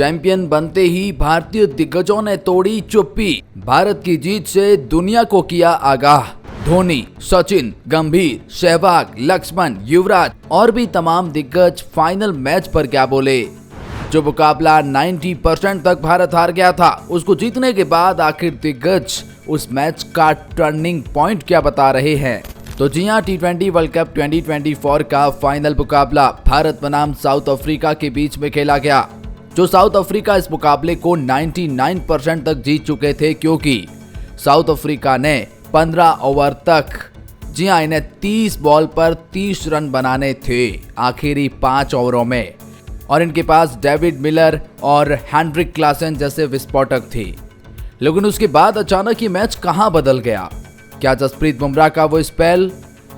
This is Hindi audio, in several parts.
चैंपियन बनते ही भारतीय दिग्गजों ने तोड़ी चुप्पी। भारत की जीत से दुनिया को किया आगाह। धोनी, सचिन, गंभीर, सहवाग, लक्ष्मण, युवराज और भी तमाम दिग्गज फाइनल मैच पर क्या बोले। जो मुकाबला 90% तक भारत हार गया था, उसको जीतने के बाद आखिर दिग्गज उस मैच का टर्निंग पॉइंट क्या बता रहे हैं। तो जी हां, T20 वर्ल्ड कप 2024 का फाइनल मुकाबला भारत बनाम साउथ अफ्रीका के बीच में खेला गया। जो साउथ अफ्रीका इस मुकाबले को 99% तक जीत चुके थे, क्योंकि साउथ अफ्रीका ने 15 ओवर तक, जी हां, इन्हें 30 बॉल पर 30 रन बनाने थे आखिरी 5 ओवरों में, और इनके पास डेविड मिलर और हेनरिक क्लासन जैसे विस्फोटक थे। लेकिन उसके बाद अचानक ये मैच कहां बदल गया। क्या जसप्रीत बुमराह का वो स्पेल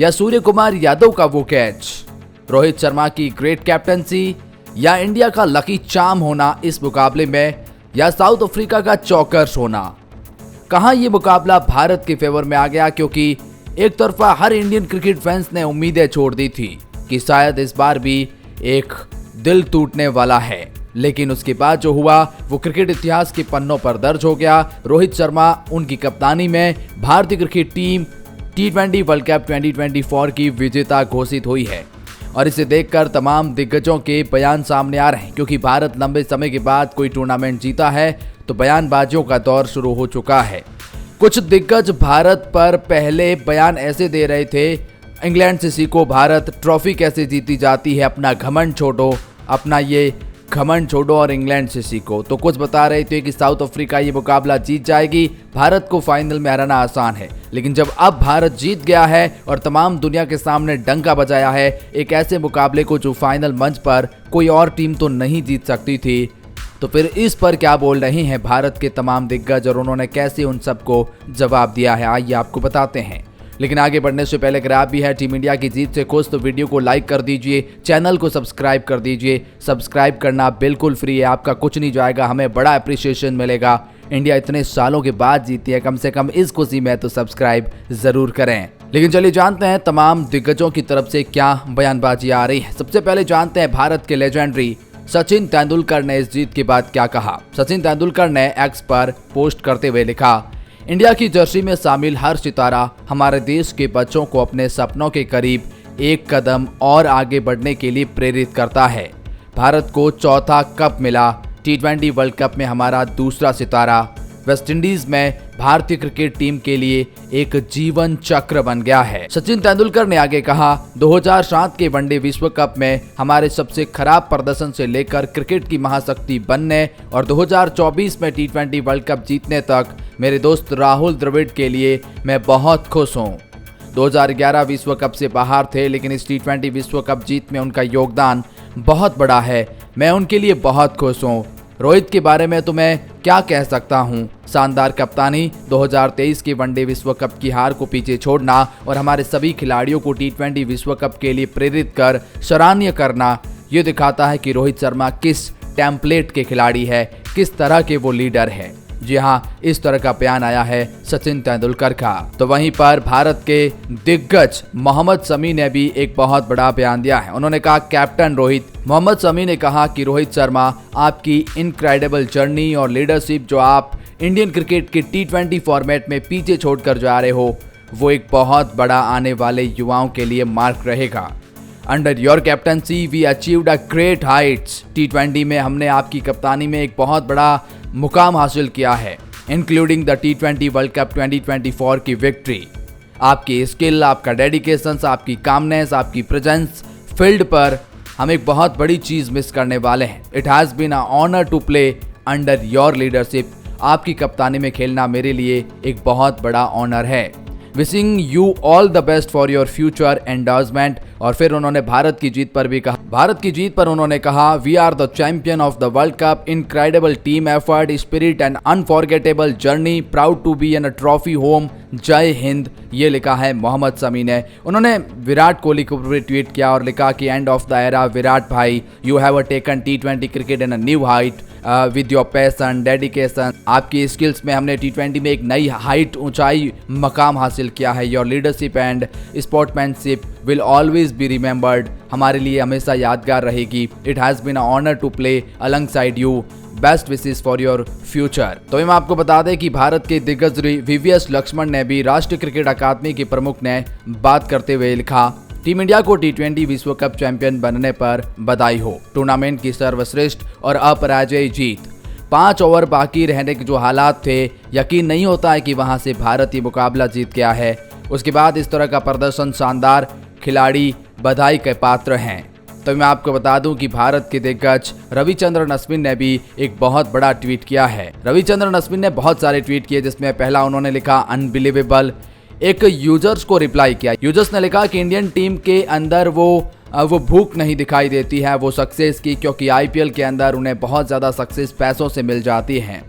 या सूर्य कुमार यादव का वो कैच, रोहित शर्मा की ग्रेट कैप्टनसी या इंडिया का लकी चार्म होना इस मुकाबले में, या साउथ अफ्रीका का चौकर्स होना, कहां ये मुकाबला भारत के फेवर में आ गया। क्योंकि एक तरफा हर इंडियन क्रिकेट फैंस ने उम्मीदें छोड़ दी थी कि शायद इस बार भी एक दिल टूटने वाला है, लेकिन उसके बाद जो हुआ वो क्रिकेट इतिहास के पन्नों पर दर्ज हो गया। रोहित शर्मा उनकी कप्तानी में भारतीय cricket team T20 world cup 2024 की विजेता घोषित हुई है, और इसे देखकर तमाम दिग्गजों के बयान सामने आ रहे हैं। क्योंकि भारत लंबे समय के बाद कोई टूर्नामेंट जीता है, तो बयानबाजियों का दौर शुरू हो चुका है। कुछ दिग्गज भारत पर पहले बयान ऐसे दे रहे थे, इंग्लैंड से सीखो भारत, ट्रॉफी कैसे जीती जाती है, अपना घमंड छोड़ो, अपना ये घमंड छोड़ो और इंग्लैंड से सीखो। तो कुछ बता रहे थे कि साउथ अफ्रीका ये मुकाबला जीत जाएगी, भारत को फाइनल में हराना आसान है। लेकिन जब अब भारत जीत गया है और तमाम दुनिया के सामने डंका बजाया है एक ऐसे मुकाबले को जो फाइनल मंच पर कोई और टीम तो नहीं जीत सकती थी, तो फिर इस पर क्या बोल रहे हैं भारत के तमाम दिग्गज और उन्होंने कैसे उन सबको जवाब दिया है, आइए आपको बताते हैं। लेकिन आगे बढ़ने से पहले अगर आप भी है टीम इंडिया की जीत से खुश, तो वीडियो को लाइक कर दीजिए, चैनल को सब्सक्राइब कर दीजिए। सब्सक्राइब करना बिल्कुल फ्री है, आपका कुछ नहीं जाएगा, हमें बड़ा अप्रिसिएशन मिलेगा। इंडिया इतने सालों के बाद जीती है, कम से कम इस खुशी में तो सब्सक्राइब जरूर करें। लेकिन चलिए जानते हैं तमाम दिग्गजों की तरफ से क्या बयानबाजी आ रही है। सबसे पहले जानते हैं भारत के लेजेंडरी सचिन तेंदुलकर ने इस जीत के बाद क्या कहा। सचिन तेंदुलकर ने एक्स पर पोस्ट करते हुए लिखा, इंडिया की जर्सी में शामिल हर सितारा हमारे देश के बच्चों को अपने सपनों के करीब एक कदम और आगे बढ़ने के लिए प्रेरित करता है। भारत को चौथा कप मिला, T20 वर्ल्ड कप में हमारा दूसरा सितारा वेस्टइंडीज में भारतीय क्रिकेट टीम के लिए एक जीवन चक्र बन गया है। सचिन तेंदुलकर ने आगे कहा, 2007 के वनडे विश्व कप में हमारे सबसे खराब प्रदर्शन से लेकर क्रिकेट की महाशक्ति बनने और 2024 में T20 वर्ल्ड कप जीतने तक मेरे दोस्त राहुल द्रविड़ के लिए मैं बहुत खुश हूँ। 2011 विश्व कप से बाहर थे, लेकिन इस T20 विश्व कप जीत में उनका योगदान बहुत बड़ा है, मैं उनके लिए बहुत खुश हूँ। रोहित के बारे में तो मैं क्या कह सकता हूँ, शानदार कप्तानी, 2023 के वनडे विश्व कप की हार को पीछे छोड़ना और हमारे सभी खिलाड़ियों को T20 विश्व कप के लिए प्रेरित कर सराहनीय करना, ये दिखाता है कि रोहित शर्मा किस टेम्पलेट के खिलाड़ी है, किस तरह के वो लीडर है। जी हाँ, इस तरह का बयान आया है सचिन तेंदुलकर का। तो वहीं पर भारत के दिग्गज मोहम्मद शमी ने भी एक बहुत बड़ा बयान दिया है। उन्होंने कहा, कैप्टन रोहित। मोहम्मद शमी ने कहा कि रोहित शर्मा, आपकी इनक्रेडिबल जर्नी और लीडरशिप जो आप इंडियन क्रिकेट के T20 फॉर्मेट में पीछे छोड़कर जा रहे हो, वो एक बहुत बड़ा आने वाले युवाओं के लिए मार्क रहेगा। Under your captaincy we achieved a great heights. T20 में हमने आपकी कप्तानी में एक बहुत बड़ा मुकाम हासिल किया है, including the T20 world cup 2024 की विक्ट्री। आपकी स्किल, आपका डेडिकेशन, आपकी कामनेस, आपकी प्रेजेंस फील्ड पर हम एक बहुत बड़ी चीज मिस करने वाले हैं। It has been a honour to play under your leadership. आपकी कप्तानी में खेलना मेरे लिए एक बहुत बड़ा ऑनर है। Wishing you all the best for your future endorsement. और फिर उन्होंने भारत की जीत पर भी कहा, भारत की जीत पर उन्होंने कहा, we are the champion of the world cup, incredible team effort, spirit and unforgettable journey, proud to be an a trophy home, Jai Hind. ये लिखा है मोहम्मद शमी ने। उन्होंने विराट कोहली को ट्वीट किया और लिखा कि end of the era Virat भाई, you have taken T20 cricket in a new height with your passion dedication. आपकी स्किल्स में हमने T20 में एक नई हाइट, ऊंचाई, मकाम हासिल किया है। Your leadership and sportsmanship will always be remembered. हमारे लिए हमेशा यादगार रहेगी। It has been a honour to play alongside you. Best wishes for your future. तो हम आपको बता दें कि भारत के दिग्गज वीवीएस लक्ष्मण ने भी राष्ट्रीय क्रिकेट अकादमी के प्रमुख ने बात करते हुए लिखा, टीम इंडिया को टी20 विश्व कप चैंपियन बनने पर बधाई हो। टूर्नामेंट की सर्वश्रेष्ठ और अपराजय जीत। 5 ओवर बाकी रहने के जो हालात थे, यकीन नहीं होता है कि वहां से भारत ये मुकाबला जीत गया है। उसके बाद इस तरह का प्रदर्शन शानदार, खिलाड़ी बधाई के पात्र हैं। तो मैं आपको बता दूं कि भारत के दिग्गज रविचंद्रन अश्विन ने भी एक बहुत बड़ा ट्वीट किया है। रविचंद्रन अश्विन ने बहुत सारे ट्वीट किए, जिसमें पहला उन्होंने लिखा अनबिलीवेबल। एक यूजर्स को रिप्लाई किया। यूजर्स ने लिखा कि इंडियन टीम के अंदर वो भूख नहीं दिखाई देती है वो सक्सेस की, क्योंकि आईपीएल के अंदर उन्हें बहुत ज़्यादा सक्सेस पैसों से मिल जाती है।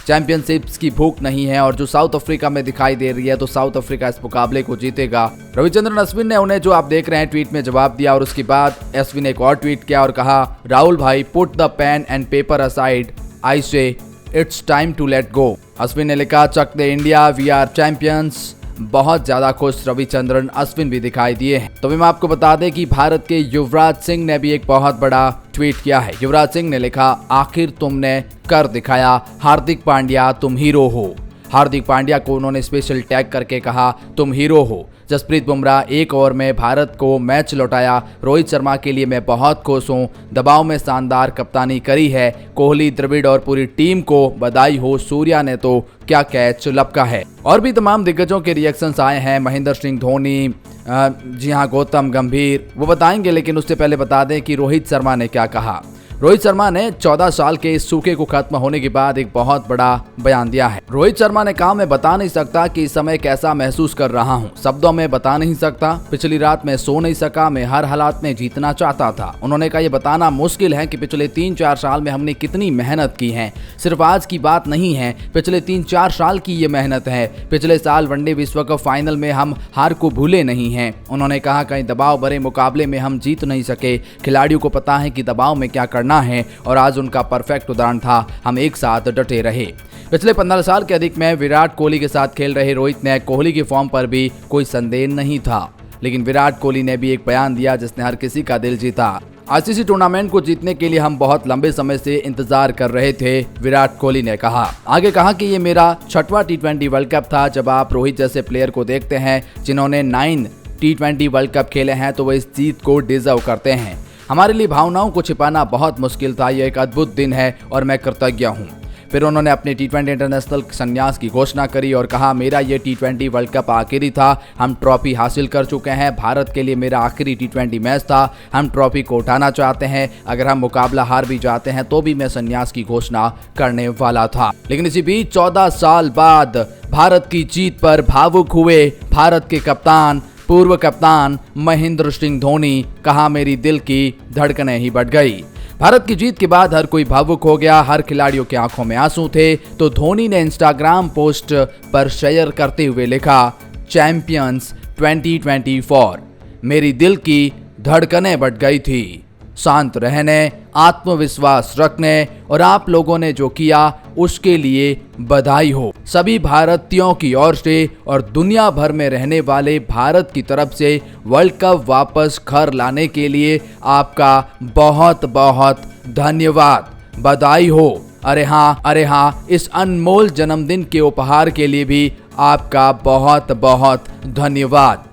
चैंपियनशिप्स की भूख नहीं है, और जो साउथ अफ्रीका में दिखाई दे रही है, तो साउथ अफ्रीका इस मुकाबले को जीतेगा। रविचंद्रन अश्विन ने उन्हें जो आप देख रहे हैं ट्वीट में जवाब दिया, और उसके बाद अश्विन ने एक और ट्वीट किया और कहा, राहुल भाई put the pen and paper aside, I say it's time to let go. Ashwin ने लिखा, Chak De India, we are champions. बहुत ज्यादा खुश रविचंद्रन अश्विन भी दिखाई दिए हैं। तो मैं आपको बता दें कि भारत के युवराज सिंह ने भी एक बहुत बड़ा ट्वीट किया है। युवराज सिंह ने लिखा, आखिर तुमने कर दिखाया, हार्दिक पांड्या तुम हीरो हो। हार्दिक पांड्या को उन्होंने स्पेशल टैग करके कहा, तुम हीरो हो। जसप्रीत बुमराह 1 ओवर में भारत को मैच लौटाया। रोहित शर्मा के लिए मैं बहुत खुश हूँ, दबाव में शानदार कप्तानी करी है। कोहली, द्रविड़ और पूरी टीम को बधाई हो। सूर्या ने तो क्या कैच लपका है। और भी तमाम दिग्गजों के रिएक्शंस आए हैं। महेंद्र सिंह धोनी, जी हाँ, गौतम गंभीर, वो बताएंगे, लेकिन उससे पहले बता दें कि रोहित शर्मा ने क्या कहा। रोहित शर्मा ने 14 साल के इस सूखे को खत्म होने के बाद एक बहुत बड़ा बयान दिया है। रोहित शर्मा ने कहा, मैं बता नहीं सकता कि इस समय कैसा महसूस कर रहा हूं, शब्दों में बता नहीं सकता। पिछली रात मैं सो नहीं सका, मैं हर हालात में जीतना चाहता था। उन्होंने कहा, यह बताना मुश्किल है कि पिछले 3-4 साल में हमने कितनी मेहनत की है। सिर्फ आज की बात नहीं है, पिछले 3-4 साल की ये मेहनत है। पिछले साल वनडे विश्व कप फाइनल में हम हार को भूले नहीं हैं। उन्होंने कहा, कहीं दबाव भरे मुकाबले में हम जीत नहीं सके। खिलाड़ियों को पता है कि दबाव में क्या करना है, और आज उनका परफेक्ट उदाहरण था। हम एक साथ डटे रहे। पिछले 15 साल के अधिक में विराट कोहली के साथ खेल रहे रोहित ने कोहली की फॉर्म पर भी कोई संदेह नहीं था, लेकिन विराट कोहली ने भी एक बयान दिया जिसने हर किसी का दिल जीता। आईसीसी टूर्नामेंट को जीतने के लिए हम बहुत लंबे समय से इंतजार कर रहे थे, विराट कोहली ने कहा। आगे कहा कि ये मेरा 6वां टी20 वर्ल्ड कप था। जब आप रोहित जैसे प्लेयर को देखते हैं जिन्होंने 9 टी20 वर्ल्ड कप खेले हैं, तो वो इस जीत को डिजर्व करते हैं। हमारे लिए भावनाओं को छिपाना बहुत मुश्किल था। यह एक अद्भुत दिन है और मैं कृतज्ञ हूँ। फिर उन्होंने अपने टी20 इंटरनेशनल संन्यास की घोषणा करी और कहा, मेरा ये टी20 वर्ल्ड कप आखिरी था। हम ट्रॉफी हासिल कर चुके हैं। भारत के लिए मेरा आखिरी टी20 मैच था। हम ट्रॉफी को उठाना चाहते हैं। अगर हम मुकाबला हार भी जाते हैं तो भी मैं संन्यास की घोषणा करने वाला था। लेकिन इसी बीच 14 साल बाद भारत की जीत पर भावुक हुए भारत के कप्तान, पूर्व कप्तान महेंद्र सिंह धोनी। कहा, मेरी दिल की धड़कनें ही बढ़ गई। भारत की जीत के बाद हर कोई भावुक हो गया। हर खिलाड़ियों की आंखों में आंसू थे। तो धोनी ने इंस्टाग्राम पोस्ट पर शेयर करते हुए लिखा, चैंपियंस 2024, मेरी दिल की धड़कनें बढ़ गई थी। शांत रहने, आत्मविश्वास रखने और आप लोगों ने जो किया उसके लिए बधाई हो। सभी भारतीयों की ओर से और दुनिया भर में रहने वाले भारत की तरफ से वर्ल्ड कप वापस घर लाने के लिए आपका बहुत बहुत धन्यवाद। बधाई हो। अरे हाँ, इस अनमोल जन्मदिन के उपहार के लिए भी आपका बहुत बहुत धन्यवाद।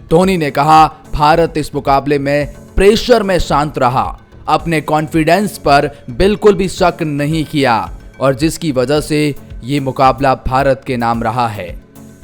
धोनी ने कहा, भारत इस मुकाबले में प्रेशर में शांत रहा, अपने कॉन्फिडेंस पर बिल्कुल भी शक नहीं किया, और जिसकी वजह से ये मुकाबला भारत के नाम रहा है।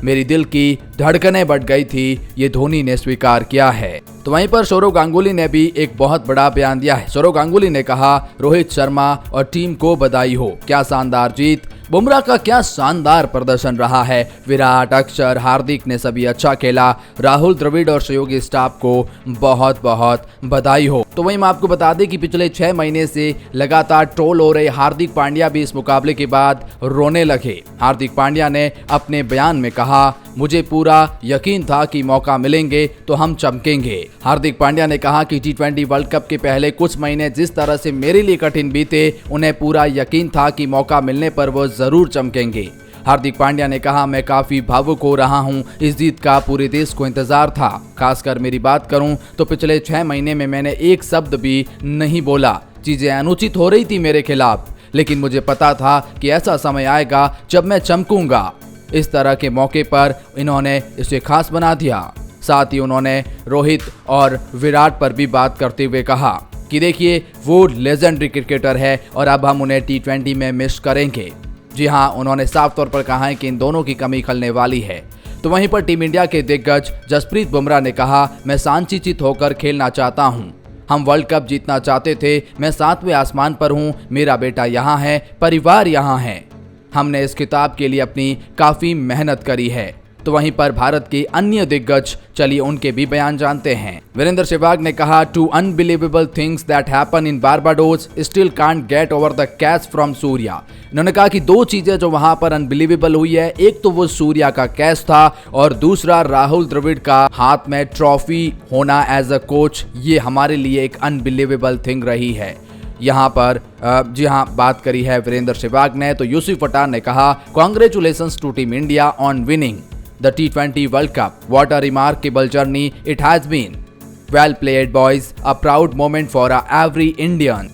मेरी दिल की धड़कनें बढ़ गई थी, ये धोनी ने स्वीकार किया है। तो वहीं पर सौरव गांगुली ने भी एक बहुत बड़ा बयान दिया है। सौरव गांगुली ने कहा, रोहित शर्मा और टीम को बधाई हो, क्या शानदार जीत। बुमराह का क्या शानदार प्रदर्शन रहा है। विराट, अक्षर, हार्दिक ने सभी अच्छा खेला। राहुल, द्रविड़ और सहयोगी स्टाफ को बहुत बहुत बधाई हो। तो वहीं मैं आपको बता दें कि पिछले 6 महीने से लगातार ट्रोल हो रहे हार्दिक पांड्या भी इस मुकाबले के बाद रोने लगे। हार्दिक पांड्या ने अपने बयान में कहा, मुझे पूरा यकीन था कि मौका मिलेंगे तो हम चमकेंगे। हार्दिक पांड्या ने कहा कि टी20 वर्ल्ड कप के पहले कुछ महीने जिस तरह से मेरे लिए कठिन बीते, उन्हें पूरा यकीन था कि मौका मिलने पर वो जरूर चमकेंगे। हार्दिक पांड्या ने कहा, मैं काफी भावुक हो रहा हूं। इस जीत का पूरे देश को इंतजार था। खासकर मेरी बात करूं तो पिछले 6 महीने में मैंने एक शब्द भी नहीं बोला। चीजें अनुचित हो रही थी मेरे खिलाफ, लेकिन मुझे पता था कि ऐसा समय आएगा जब मैं चमकूंगा। इस तरह के मौके पर इन्होंने इसे खास बना दिया। साथ ही उन्होंने रोहित और विराट पर भी बात करते हुए कहा कि देखिए वो लेजेंडरी क्रिकेटर है और अब हम उन्हें T20 में मिस करेंगे। जी हाँ, उन्होंने साफ तौर पर कहा है कि इन दोनों की कमी खलने वाली है। तो वहीं पर टीम इंडिया के दिग्गज जसप्रीत बुमराह ने कहा, मैं शांतिचित होकर खेलना चाहता हूँ। हम वर्ल्ड कप जीतना चाहते थे। मैं 7वें आसमान पर हूँ। मेरा बेटा यहाँ है, परिवार यहाँ है। हमने इस खिताब के लिए अपनी काफी मेहनत करी है। तो वहीं पर भारत के अन्य दिग्गज, चलिए उनके भी बयान जानते हैं। वीरेंद्र सहवाग ने कहा, two unbelievable things that happen in Barbados still can't get over the catch from Surya. इन्होंने कहा कि दो चीजें जो वहां पर अनबिलीवेबल हुई है, एक तो वो सूर्या का कैच था और दूसरा राहुल द्रविड़ का हाथ में ट्रॉफी होना एज अ कोच। ये हमारे लिए एक अनबिलीवेबल थिंग रही है। यहाँ पर जी हाँ, बात करी है वीरेंद्र सहवाग ने। तो यूसुफ पठान ने कहा, congratulations to team India on winning the T20 World Cup. What a remarkable journey it has been. Well played boys. A proud moment for every Indian.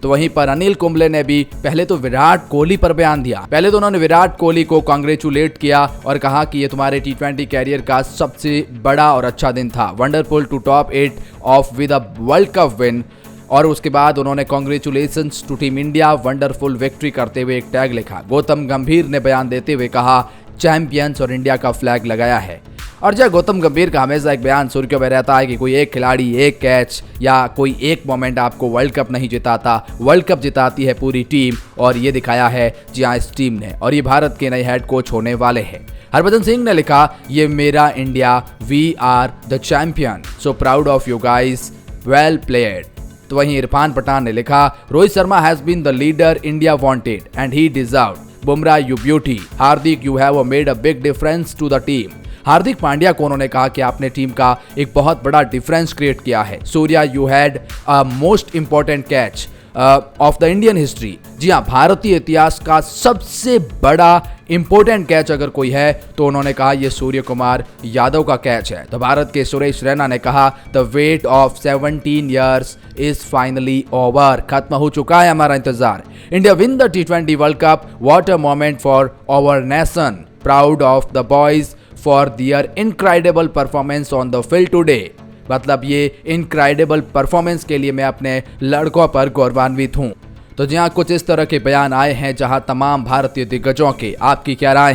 तो वहीं पर अनिल कुंबले ने भी पहले तो विराट कोहली पर बयान दिया। पहले तो उन्होंने विराट कोहली को कांग्रेचुलेट किया और कहा कि ये तुम्हारे T20 कैरियर का सबसे बड़ा और अच्छा दिन था। Wonderful to top 8 off with a world cup win. और उसके बाद उन्होंने congratulations to team India, wonderful victory करते हुए एक टैग लिखा। गौतम गंभीर ने बयान देते हुए कहा, चैंपियंस और इंडिया का फ्लैग लगाया है। और जब गौतम गंभीर का हमेशा एक बयान सुर्खियों में रहता है कि कोई एक खिलाड़ी, एक कैच या कोई एक मोमेंट आपको वर्ल्ड कप नहीं जिताता, वर्ल्ड कप जिताती है पूरी टीम। और ये दिखाया है जी हाँ इस टीम ने। और ये भारत के नए हेड कोच होने वाले हैं। हरभजन सिंह ने लिखा, ये मेरा India, we are the champion, so proud of you guys, well played. तो वहीं इरफान पठान ने लिखा, Rohit Sharma has been the leader India wanted and he deserved. Bumrah you beauty. Hardik you have made a big difference to the team. Hardik Pandya को उन्होंने कहा कि आपने टीम का एक बहुत बड़ा डिफरेंस क्रिएट किया है। Surya you had a most important catch of the Indian history. जी हाँ, भारतीय इतिहास का सबसे बड़ा इंपॉर्टेंट कैच अगर कोई है तो उन्होंने कहा ये सूर्य कुमार यादव का कैच है। तो भारत के सुरेश रैना ने कहा, the wait of 17 years is finally over. खत्म हो चुका है हमारा इंतजार। India win the T20 world cup. What a moment for our nation. Proud of the boys for their incredible performance on the field today. मतलब ये इनक्रेडिबल परफॉर्मेंस के लिए मैं अपने लड़कों पर गौरवान्वित हूँ। तो जहाँ कुछ इस तरह के बयान आए हैं जहाँ तमाम भारतीय दिग्गजों के। आपकी क्या राय